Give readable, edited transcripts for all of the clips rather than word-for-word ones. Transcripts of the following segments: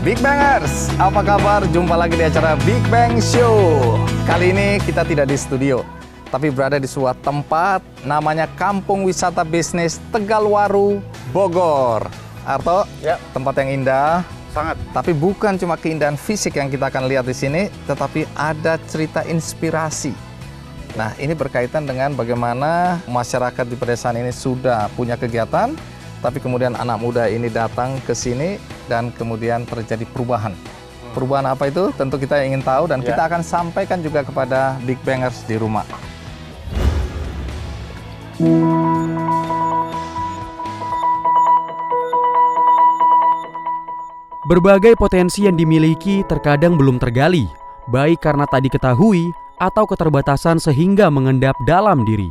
Big Bangers, apa kabar? Jumpa lagi di acara Big Bang Show. Kali ini kita tidak di studio, tapi berada di sebuah tempat namanya Kampung Wisata Bisnis Tegalwaru, Bogor. Arto, Ya. tempat yang indah. Sangat. Tapi bukan cuma keindahan fisik yang kita akan lihat di sini, tetapi ada cerita inspirasi. Nah, ini berkaitan dengan bagaimana masyarakat di pedesaan ini sudah punya kegiatan, tapi kemudian anak muda ini datang ke sini dan kemudian terjadi perubahan. Perubahan apa itu? Tentu kita ingin tahu dan kita akan sampaikan juga kepada Big Bangers di rumah. Berbagai potensi yang dimiliki terkadang belum tergali, baik karena tak diketahui atau keterbatasan sehingga mengendap dalam diri.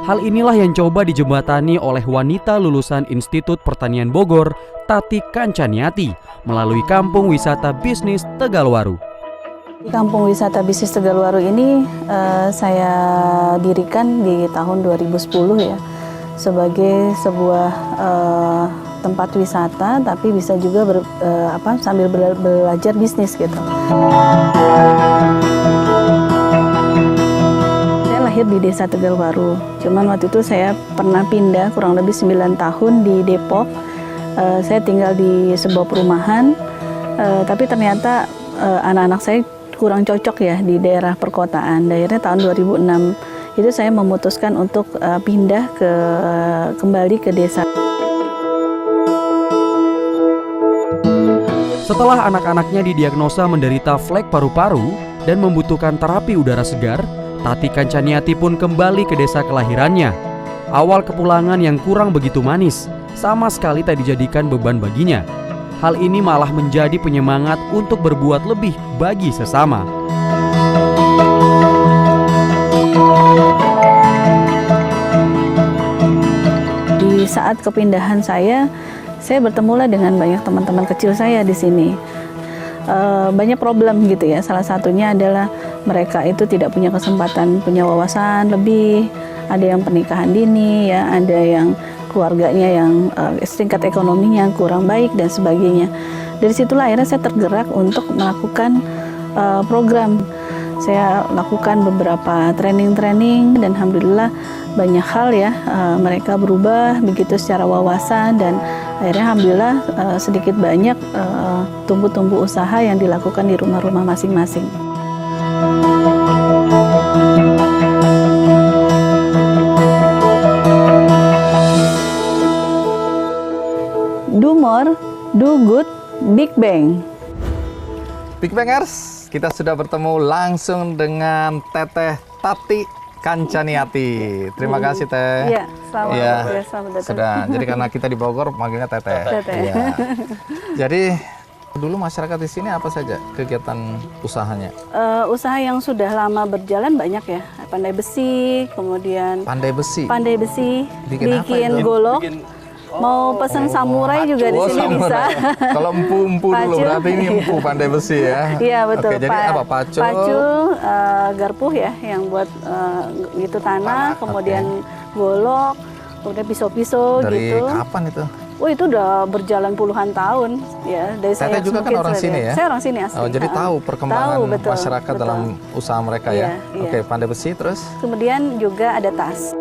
Hal inilah yang coba dijembatani oleh wanita lulusan Institut Pertanian Bogor, Tati Kancaniati, melalui Kampung Wisata Bisnis Tegalwaru. Di Kampung Wisata Bisnis Tegalwaru ini saya dirikan di tahun 2010 ya, sebagai sebuah tempat wisata, tapi bisa juga sambil belajar bisnis gitu. Lahir di Desa Tegalwaru. Cuman waktu itu saya pernah pindah kurang lebih 9 tahun di Depok. Saya tinggal di sebuah perumahan, tapi ternyata anak-anak saya kurang cocok ya di daerah perkotaan. Akhirnya tahun 2006 itu saya memutuskan untuk pindah kembali ke desa. Setelah anak-anaknya didiagnosa menderita flek paru-paru dan membutuhkan terapi udara segar, Tati Kancaniati pun kembali ke desa kelahirannya. Awal kepulangan yang kurang begitu manis, sama sekali tak dijadikan beban baginya. Hal ini malah menjadi penyemangat untuk berbuat lebih bagi sesama. Di saat kepindahan saya bertemulah dengan banyak teman-teman kecil saya di sini. Banyak problem gitu ya. Salah satunya adalah mereka itu tidak punya kesempatan, punya wawasan lebih. Ada yang pernikahan dini, ya, ada yang keluarganya yang tingkat ekonominya kurang baik dan sebagainya. Dari situlah akhirnya saya tergerak untuk melakukan program. Saya lakukan beberapa training dan alhamdulillah banyak hal ya, mereka berubah begitu secara wawasan dan akhirnya alhamdulillah sedikit banyak tumbuh usaha yang dilakukan di rumah-rumah masing-masing. Do more, do good, Big Bang. Big Bangers, kita sudah bertemu langsung dengan Teteh Tati Kancaniati. Terima kasih Teh. Iya, selamat datang. Sudah. Jadi karena kita di Bogor manggilnya Teteh. Iya. Jadi dulu masyarakat di sini apa saja kegiatan usahanya? Usaha yang sudah lama berjalan banyak ya. Pandai besi, kemudian Pandai besi. Bikin golok. Mau pesen samurai juga di sini bisa. Kalau empu dulu berarti ini empu pandai besi ya. Iya betul. Oke, jadi apa pacul? Garpuh ya yang buat gitu tanah, kemudian golok, kemudian pisau-pisau gitu. Dari kapan itu? Oh itu udah berjalan puluhan tahun ya. Dari saya juga kan orang sini ya? Saya orang sini asli. Oh, jadi tahu perkembangan betul, masyarakat dalam usaha mereka ya. Iya. Oke, pandai besi terus. Kemudian juga ada tas.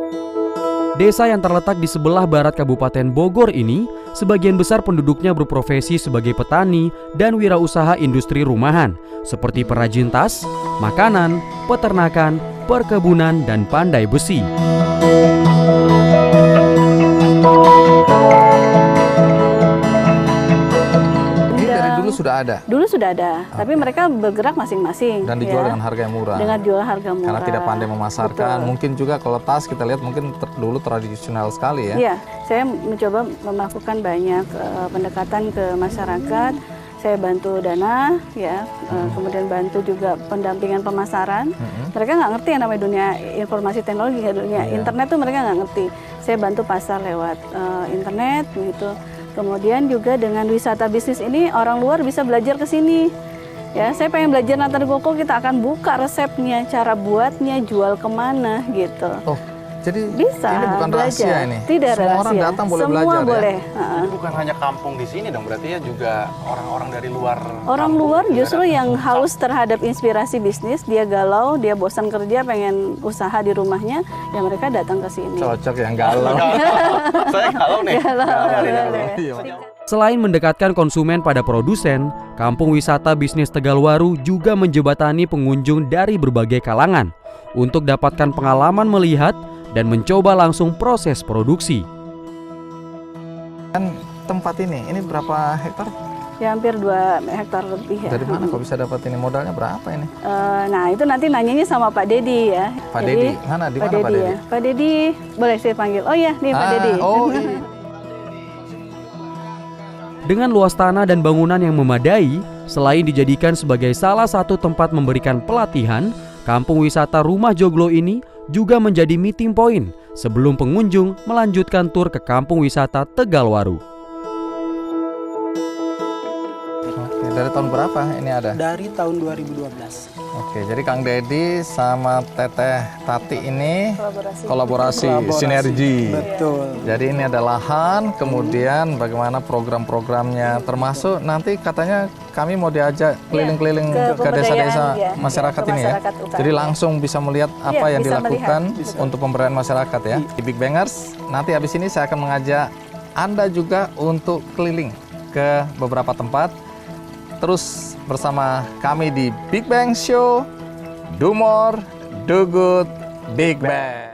Desa yang terletak di sebelah barat Kabupaten Bogor ini, sebagian besar penduduknya berprofesi sebagai petani dan wirausaha industri rumahan, seperti perajin tas, makanan, peternakan, perkebunan, dan pandai besi. Sudah ada? Dulu sudah ada, tapi mereka bergerak masing-masing. Dan dijual ya, dengan harga yang murah? Dengan jual harga murah. Karena tidak pandai memasarkan. Betul. Mungkin juga kalau tas kita lihat mungkin dulu tradisional sekali ya? Iya, saya mencoba melakukan banyak pendekatan ke masyarakat. Saya bantu dana, ya, kemudian bantu juga pendampingan pemasaran. Mereka nggak ngerti yang namanya dunia informasi teknologi, dunia internet tuh mereka nggak ngerti. Saya bantu pasar lewat internet, begitu. Kemudian juga dengan wisata bisnis ini orang luar bisa belajar ke sini. Ya, saya pengen belajar nata de coco, kita akan buka resepnya, cara buatnya, jual kemana gitu. Oh, Jadi Bisa ini bukan belajar. rahasia ini. Tidak Semua rahasia. orang datang boleh Semua belajar boleh. ya. Jadi bukan hanya kampung di sini dong, berarti ya juga orang-orang dari luar. Orang kampung luar juga justru datang. yang haus terhadap inspirasi bisnis, dia galau, dia bosan kerja, pengen usaha di rumahnya, ya mereka datang ke sini. Cocok yang galau. Saya galau nih. Galau, Galau. boleh. Iya. Selain mendekatkan konsumen pada produsen, Kampung Wisata Bisnis Tegalwaru juga menjembatani pengunjung dari berbagai kalangan untuk dapatkan pengalaman melihat dan mencoba langsung proses produksi. Kan tempat ini berapa hektar? Ya hampir 2 hektar lebih ya. Dari mana kok bisa dapat ini? Modalnya berapa ini? Nah itu nanti nanyanya sama Pak Dedi ya. Pak Jadi, Dedi, mana di Pak mana Pak Dedi Dedi? ya. Pak Dedi, boleh saya panggil? Oh ya, nih Pak Dedi. Oh, iya. Dengan luas tanah dan bangunan yang memadai, selain dijadikan sebagai salah satu tempat memberikan pelatihan, Kampung Wisata Rumah Joglo ini juga menjadi meeting point sebelum pengunjung melanjutkan tur ke Kampung Wisata Tegalwaru. Oke, dari tahun berapa ini ada? Dari tahun 2012. Oke, jadi Kang Dedi sama Teteh Tati ini kolaborasi, sinergi. Betul. Jadi ini ada lahan, kemudian bagaimana program-programnya, termasuk nanti katanya kami mau diajak keliling-keliling ke ke desa-desa pemberdayaan, ya. masyarakat Ke ini ya. masyarakat UKM. Jadi langsung bisa melihat apa Iya, yang bisa dilakukan melihat. untuk pemberdayaan masyarakat ya. Di Big Bangers, nanti habis ini saya akan mengajak Anda juga untuk keliling ke beberapa tempat. Terus bersama kami di Big Bang Show, Do More, Do Good, Big Bang.